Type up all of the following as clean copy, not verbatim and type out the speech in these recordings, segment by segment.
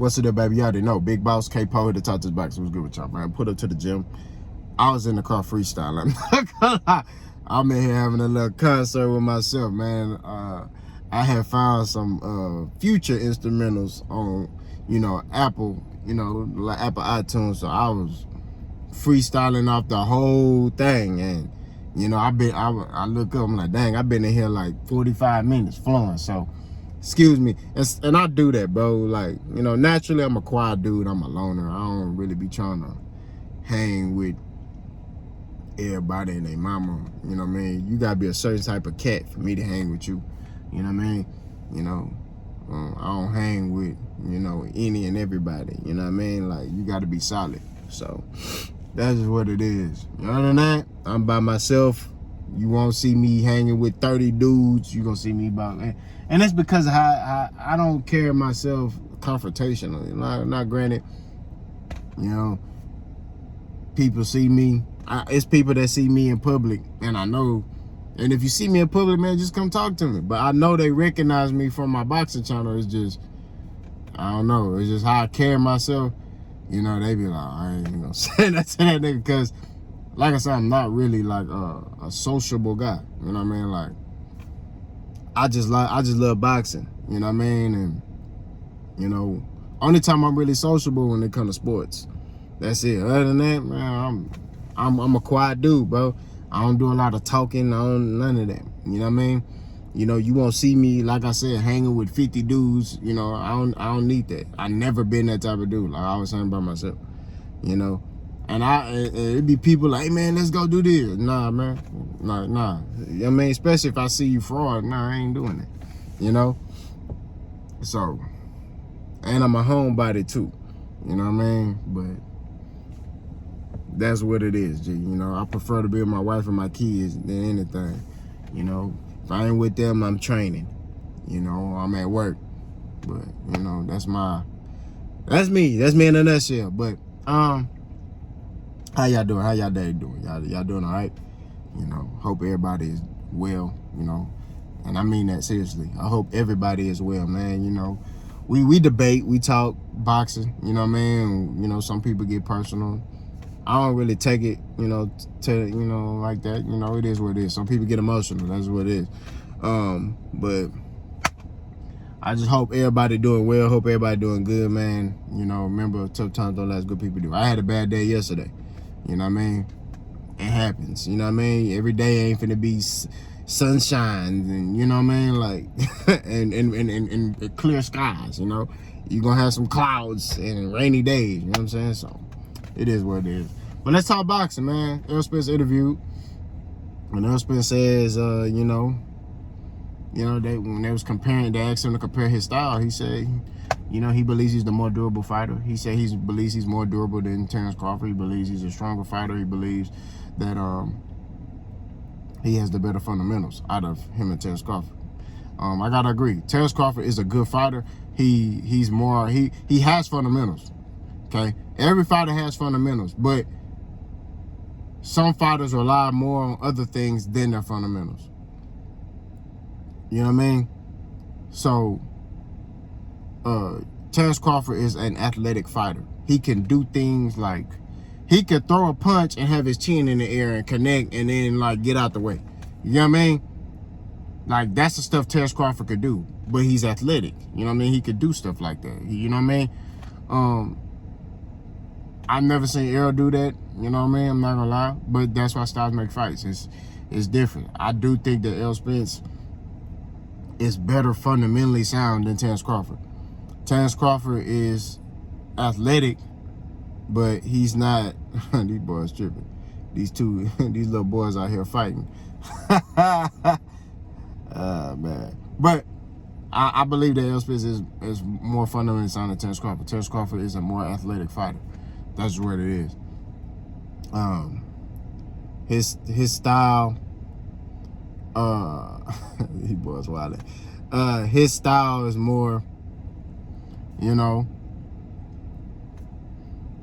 What's it up, baby? You already know. Big Boss, K-Po here to talk this box. What's good with y'all, man? Put up to the gym. I was in the car freestyling. I'm not gonna lie. I'm in here having a little concert with myself, man. I have found some future instrumentals on, Apple, like Apple iTunes. So I was freestyling off the whole thing, and I look up, I'm like, dang, I've been in here like 45 minutes flowing. So excuse me, and I do that, bro. Like, naturally I'm a quiet dude. I'm a loner. I don't really be trying to hang with everybody and their mama. You know what I mean? You gotta be a certain type of cat for me to hang with you. You know what I mean? I don't hang with any and everybody. You know what I mean? Like, you gotta be solid. So that's just what it is. Other than that, I'm by myself. You won't see me hanging with 30 dudes. You gonna see me about, and it's because of how I don't carry myself confrontationally. Not granted, people see me. It's people that see me in public, and I know. And if you see me in public, man, just come talk to me. But I know they recognize me from my boxing channel. It's just, I don't know. It's just how I carry myself. They be like, I ain't gonna say that to that nigga, because, like I said, I'm not really like a sociable guy. You know what I mean? Like, I just love boxing. You know what I mean? And only time I'm really sociable when it comes to sports. That's it. Other than that, man, I'm a quiet dude, bro. I don't do a lot of talking. I don't none of that. You know what I mean? You won't see me, like I said, hanging with 50 dudes. I don't need that. I never been that type of dude. Like, I always hang by myself. And it'd be people like, hey man, let's go do this. Nah, man. Nah. You know what I mean? Especially if I see you fraud. Nah, I ain't doing it. So, and I'm a homebody too. You know what I mean? But that's what it is, G. I prefer to be with my wife and my kids than anything. If I ain't with them, I'm training. I'm at work. But, that's me. That's me in a nutshell. But, how y'all doing? How y'all day doing? Y'all doing all right? Hope everybody is well, and I mean that seriously. I hope everybody is well, man. We debate, we talk boxing, you know what I mean? Some people get personal. I don't really take it, like that. It is what it is. Some people get emotional. That's what it is. But I just hope everybody doing well. Hope everybody doing good, man. Remember, tough times don't last, good people do. I had a bad day yesterday. You know what I mean? It happens. You know what I mean? Every day ain't finna be sunshine, and you know what I mean? Like, and clear skies, You're gonna have some clouds and rainy days, you know what I'm saying? So it is what it is. But let's talk boxing, man. Errol Spence interviewed, and Errol Spence says, when they was comparing, they asked him to compare his style. He said, he believes he's the more durable fighter. He said he believes he's more durable than Terence Crawford. He believes he's a stronger fighter. He believes that he has the better fundamentals out of him and Terence Crawford. I gotta agree. Terence Crawford is a good fighter. He has fundamentals. Okay, every fighter has fundamentals, but some fighters rely more on other things than their fundamentals. You know what I mean? So, Terence Crawford is an athletic fighter. He can do things like, he could throw a punch and have his chin in the air and connect and then like get out the way. You know what I mean? Like, that's the stuff Terence Crawford could do, but he's athletic. You know what I mean? He could do stuff like that. You know what I mean? I've never seen Errol do that, you know what I mean? I'm not gonna lie, but that's why styles make fights. It's different. I do think that Errol Spence is better fundamentally sound than Terence Crawford. Terence Crawford is athletic, but he's not. These boys tripping. These little boys out here fighting. Man. But I believe that Errol Spence is more fundamentally sound than Terence Crawford. Terence Crawford is a more athletic fighter. That's what it is. His style, he was wild. His style is more,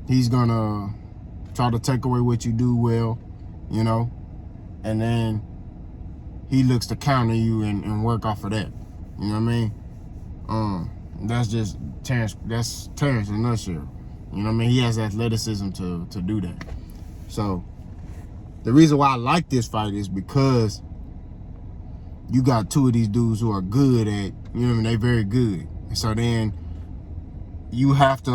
he's gonna try to take away what you do well, and then he looks to counter you and work off of that. You know what I mean? That's just Terrence. That's Terrence in a nutshell. You know what I mean? He has athleticism to do that. So the reason why I like this fight is because you got two of these dudes who are good at, you know what I mean? They very good. And so then you have to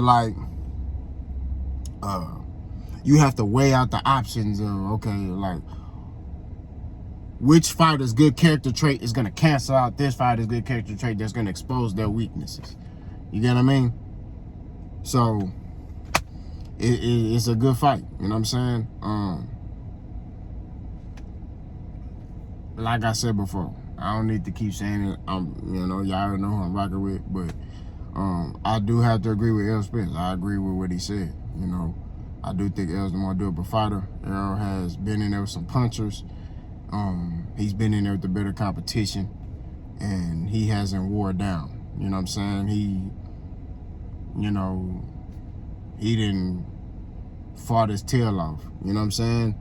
you have to weigh out the options of, okay, like, which fighter's good character trait is going to cancel out this fighter's good character trait that's going to expose their weaknesses. You get what I mean? So it's a good fight. You know what I'm saying? Like I said before, I don't need to keep saying it. You know, y'all already know who I'm rocking with, but I do have to agree with Errol Spence. I agree with what he said. You know, I do think Errol's the more durable fighter. Errol has been in there with some punchers. He's been in there with the better competition, and he hasn't wore down. You know what I'm saying? He didn't fought his tail off. You know what I'm saying?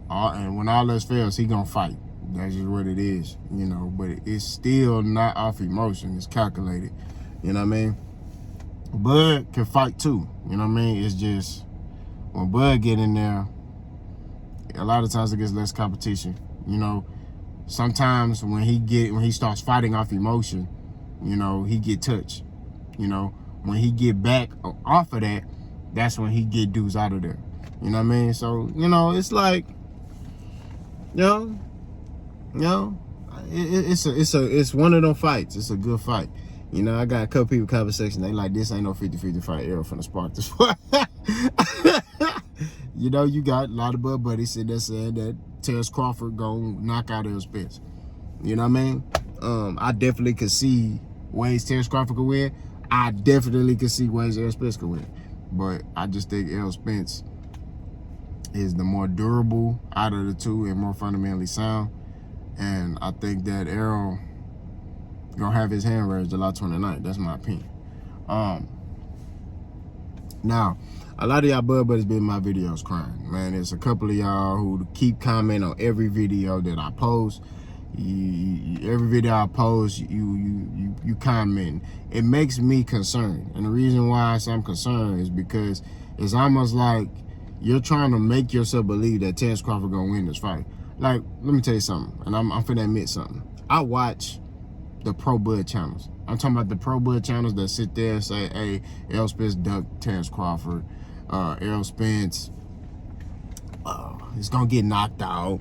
And when all else fails, he gonna fight. That's just what it is, you know. But it's still not off emotion. It's calculated. You know what I mean? Bud can fight too. You know what I mean? It's just when Bud get in there, a lot of times it gets less competition. You know, sometimes when he starts fighting off emotion, you know, he get touched. You know, when he get back off of that, that's when he get dudes out of there. You know what I mean? So, you know, it's like, it's one of them fights. It's a good fight. You know, I got a couple people conversation. They like, this ain't no 50-50 fight. Errol finna spark this fight. You know, you got a lot of Bud buddies sitting there saying that Terrence Crawford gonna knock out Errol Spence. You know what I mean? I definitely could see ways Terrence Crawford could win. I definitely could see ways Errol Spence could win. But I just think Errol Spence is the more durable out of the two and more fundamentally sound. And I think that Errol gonna have his hand raised July 29th. That's my opinion. Now, a lot of y'all Bud buddies been in my videos crying. Man, there's a couple of y'all who keep commenting on every video that I post. Every video I post, you comment. It makes me concerned. And the reason why I say I'm concerned is because it's almost like you're trying to make yourself believe that Terrence Crawford gonna win this fight. Like, let me tell you something, and I'm finna admit something. I watch the pro Bud channels. I'm talking about the pro Bud channels that sit there and say, hey, Errol Spence ducked Terrence Crawford. Errol Spence is gonna get knocked out.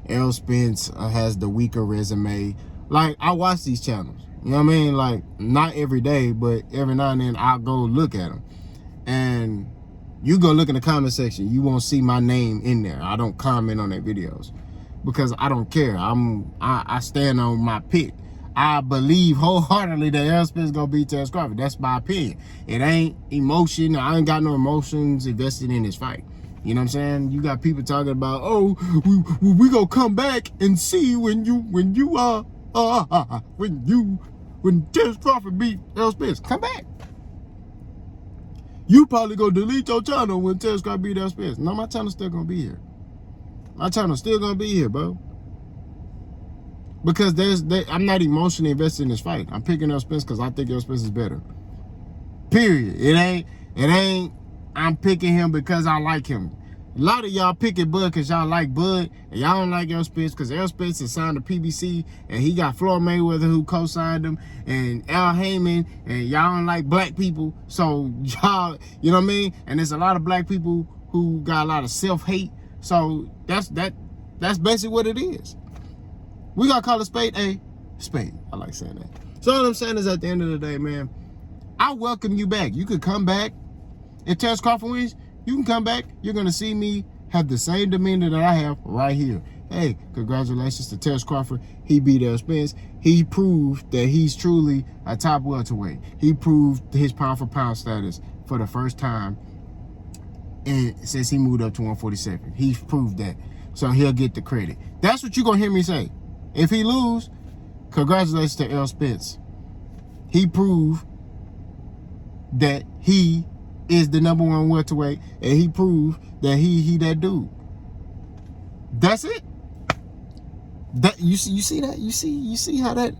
Errol Spence has the weaker resume. Like, I watch these channels. You know what I mean? Like, not every day, but every now and then I'll go look at them. And you go look in the comment section, you won't see my name in there. I don't comment on their videos because I don't care. I stand on my pick. I believe wholeheartedly that Errol Spence gonna beat Terrence Crawford. That's my opinion. It ain't emotion. I ain't got no emotions invested in this fight. You know what I'm saying? You got people talking about, oh, we gonna come back and see when Terrence Crawford beat Errol Spence. Come back. You probably gonna delete your channel when Terrence Crawford beat Errol Spence. No, my channel's still gonna be here. My channel's still gonna be here, bro. Because I'm not emotionally invested in this fight. I'm picking Errol Spence because I think Errol Spence is better. Period. It ain't I'm picking him because I like him. A lot of y'all picking Bud because y'all like Bud, and y'all don't like Errol Spence because Errol Spence is signed to PBC, and he got Floyd Mayweather who co-signed him, and Al Heyman, and y'all don't like black people. So y'all, you know what I mean? And there's a lot of black people who got a lot of self-hate. So that's basically what it is. We gotta call a spade a spade. I like saying that. So all I'm saying is, at the end of the day, man, I welcome you back. You could come back. If Terrence Crawford wins, you can come back. You're gonna see me have the same demeanor that I have right here. Hey, congratulations to Terrence Crawford. He beat Errol Spence. He proved that he's truly a top welterweight. He proved his pound for pound status for the first time since he moved up to 147. He's proved that. So he'll get the credit. That's what you're gonna hear me say. If he lose, congratulations to Errol Spence. He proved that he is the #1 welterweight, and he proved that he that dude. That's it. That you see that? You see how that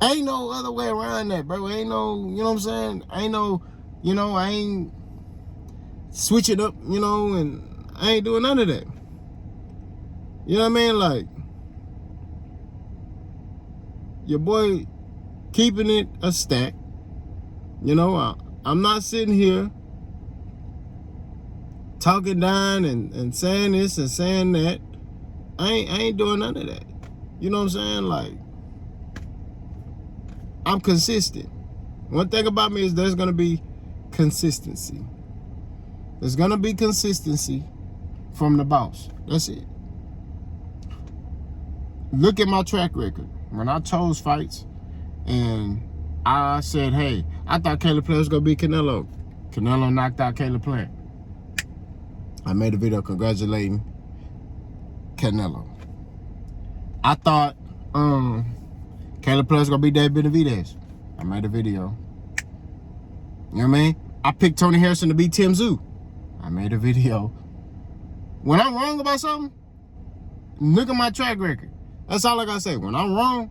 Ain't no other way around that, bro. Ain't no, you know what I'm saying? Ain't no, I ain't switch it up, and I ain't doing none of that. You know what I mean? Like, your boy keeping it a stack. I'm not sitting here talking down and saying this and saying that. I ain't doing none of that. You know what I'm saying? Like, I'm consistent. One thing about me is there's gonna be consistency. There's gonna be consistency from the boss. That's it. Look at my track record. When I chose fights and I said, hey, I thought Caleb Plant was gonna be Canelo. Canelo knocked out Caleb Plant. I made a video congratulating Canelo. I thought Caleb Plant was gonna be Dave Benavidez. I made a video. You know what I mean? I picked Tony Harrison to beat Tim Tszyu. I made a video. When I'm wrong about something, look at my track record. That's all I gotta say. When I'm wrong,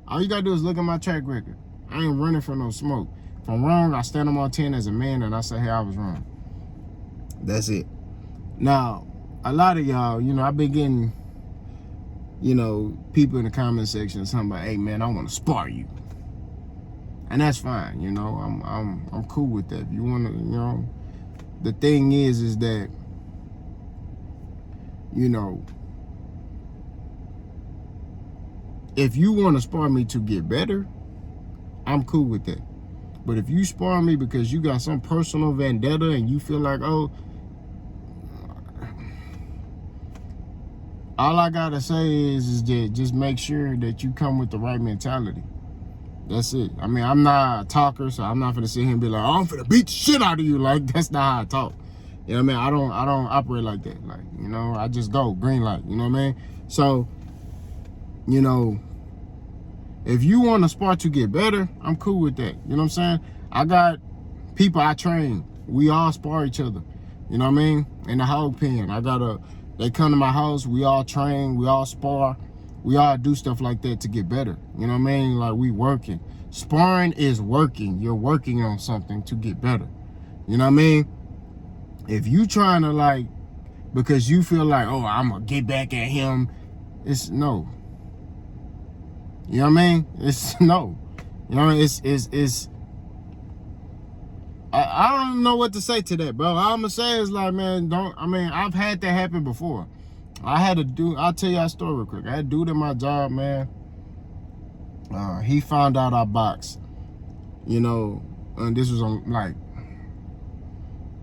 all you gotta do is look at my track record. I ain't running for no smoke. If I'm wrong, I stand on my 10 as a man and I say, hey, I was wrong. That's it. Now, a lot of y'all, I've been getting, people in the comment section talking about, hey man, I want to spar you. And that's fine, I'm cool with that. If you wanna, the thing is that, if you want to spar me to get better, I'm cool with that. But if you spar me because you got some personal vendetta and you feel like, oh, all I gotta say is that just make sure that you come with the right mentality. That's it. I mean, I'm not a talker, so I'm not gonna sit here and be like, oh, I'm finna beat the shit out of you. Like, that's not how I talk. You know what I mean? I don't operate like that. Like, I just go green light. You know what I mean? So, if you want to spar to get better, I'm cool with that. You know what I'm saying? I got people I train. We all spar each other. You know what I mean? In the hog pen. They come to my house, we all train, we all spar. We all do stuff like that to get better. You know what I mean? Like, we working. Sparring is working. You're working on something to get better. You know what I mean? If you trying to, like, because you feel like, oh, I'm going to get back at him, it's no. You know what I mean? It's no. You know, I don't know what to say to that, bro. All I'm gonna say is like, man, I've had that happen before. I'll tell you a story real quick. I had a dude at my job, man. He found out I boxed, and this was on, like,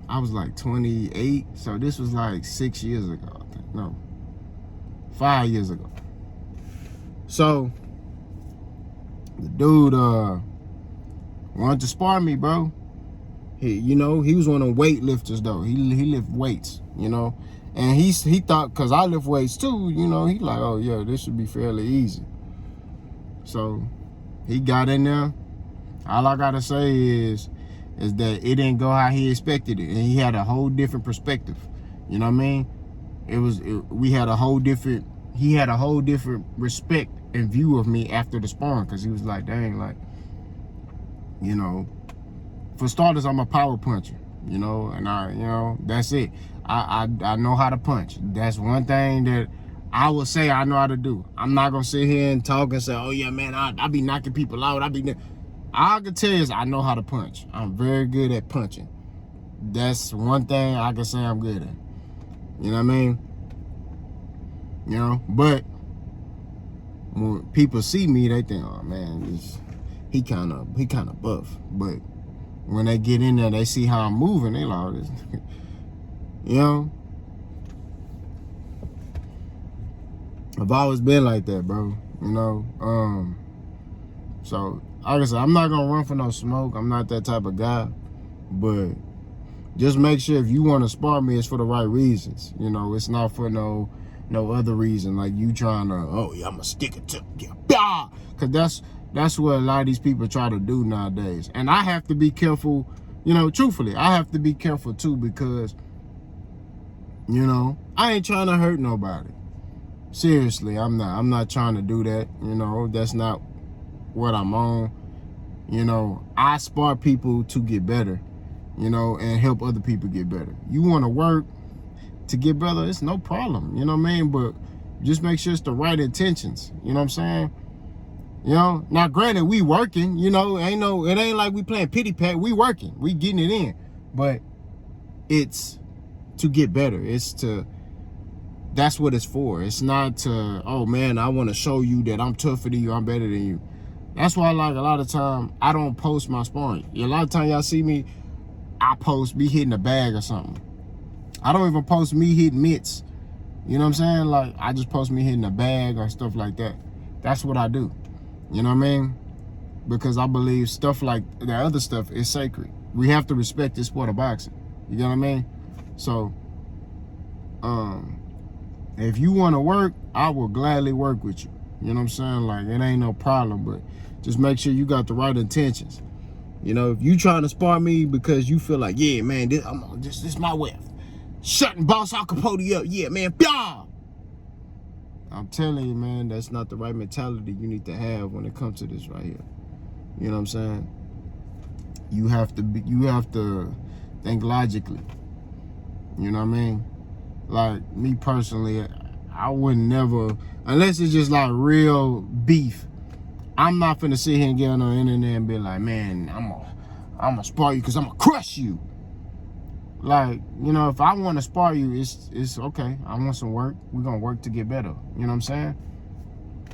I was like 28, so this was like 6 years ago, I think. No, 5 years ago. So the dude wanted to spar me, bro. He was one of them weightlifters though. He lift weights, and he thought, cause I lift weights too, he like, oh yeah, this should be fairly easy. So he got in there. All I gotta say is that it didn't go how he expected it, and he had a whole different perspective. You know what I mean? He had a whole different respect and view of me after the sparring, cause he was like, dang, like, for starters, I'm a power puncher, and that's it. I know how to punch. That's one thing that I will say I know how to do. I'm not gonna sit here and talk and say, oh yeah, man, I be knocking people out. I can tell you is I know how to punch. I'm very good at punching. That's one thing I can say I'm good at. You know what I mean? But when people see me, they think, oh man, he kind of buff. But when they get in there, they see how I'm moving. They like, this, I've always been like that, bro. So like I said, I'm not gonna run for no smoke. I'm not that type of guy. But just make sure if you want to spar me, it's for the right reasons. It's not for no other reason. Like you trying to, oh yeah, I'm gonna stick it to you, because that's what a lot of these people try to do nowadays. And I have to be careful, truthfully, I have to be careful too, because, I ain't trying to hurt nobody. Seriously, I'm not trying to do that. That's not what I'm on. You know, I spar people to get better, you know, and help other people get better. You want to work to get better, it's no problem, you know what I mean? But just make sure it's the right intentions, you know what I'm saying? You know, now granted, we working, you know, it ain't like we playing pity pat, we working, we getting it in. But it's to get better. That's what it's for. It's not to, oh man, I want to show you that I'm tougher than you, I'm better than you. That's why, like, a lot of time I don't post my sparring. A lot of time y'all see me, I post me hitting a bag or something. I don't even post me hitting mitts. You know what I'm saying? Like, I just post me hitting a bag or stuff like that. That's what I do. You know what I mean? Because I believe stuff like the other stuff is sacred. We have to respect this sport of boxing. You know what I mean? So, if you want to work, I will gladly work with you. You know what I'm saying? Like, it ain't no problem, but just make sure you got the right intentions. You know, if you trying to spar me because you feel like, yeah, man, this is my way. Shutting boss Al Capote up. Yeah, man. Blah! I'm telling you, man, that's not the right mentality you need to have when it comes to this right here. You know what I'm saying? You have to think logically. You know what I mean? Like, me personally, I would never, unless it's just like real beef, I'm not finna sit here and get on the internet and be like, man, I'm gonna spar you because I'm gonna crush you. Like, you know, if I want to spar you, it's okay. I want some work. We're gonna work to get better. You know what I'm saying?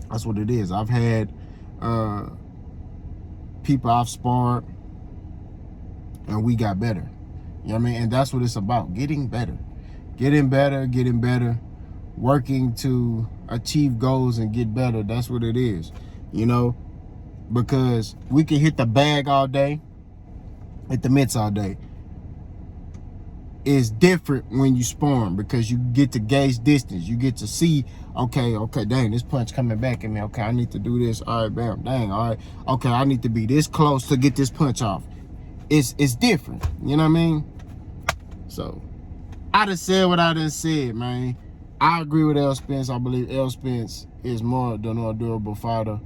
That's what it is. I've had people I've sparred and we got better. You know what I mean? And that's what it's about. Getting better. Getting better, working to achieve goals and get better. That's what it is, you know, because we can hit the bag all day, hit the mitts all day. It's different when you sparring because you get to gauge distance. You get to see, okay, dang, this punch coming back at me. Okay, I need to do this. All right, bam, dang, all right. Okay, I need to be this close to get this punch off. It's different, you know what I mean? So, I done said what I done said, man. I agree with Errol Spence. I believe Errol Spence is more durable fighter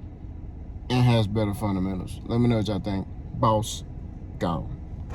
and has better fundamentals. Let me know what y'all think. Boss, gone.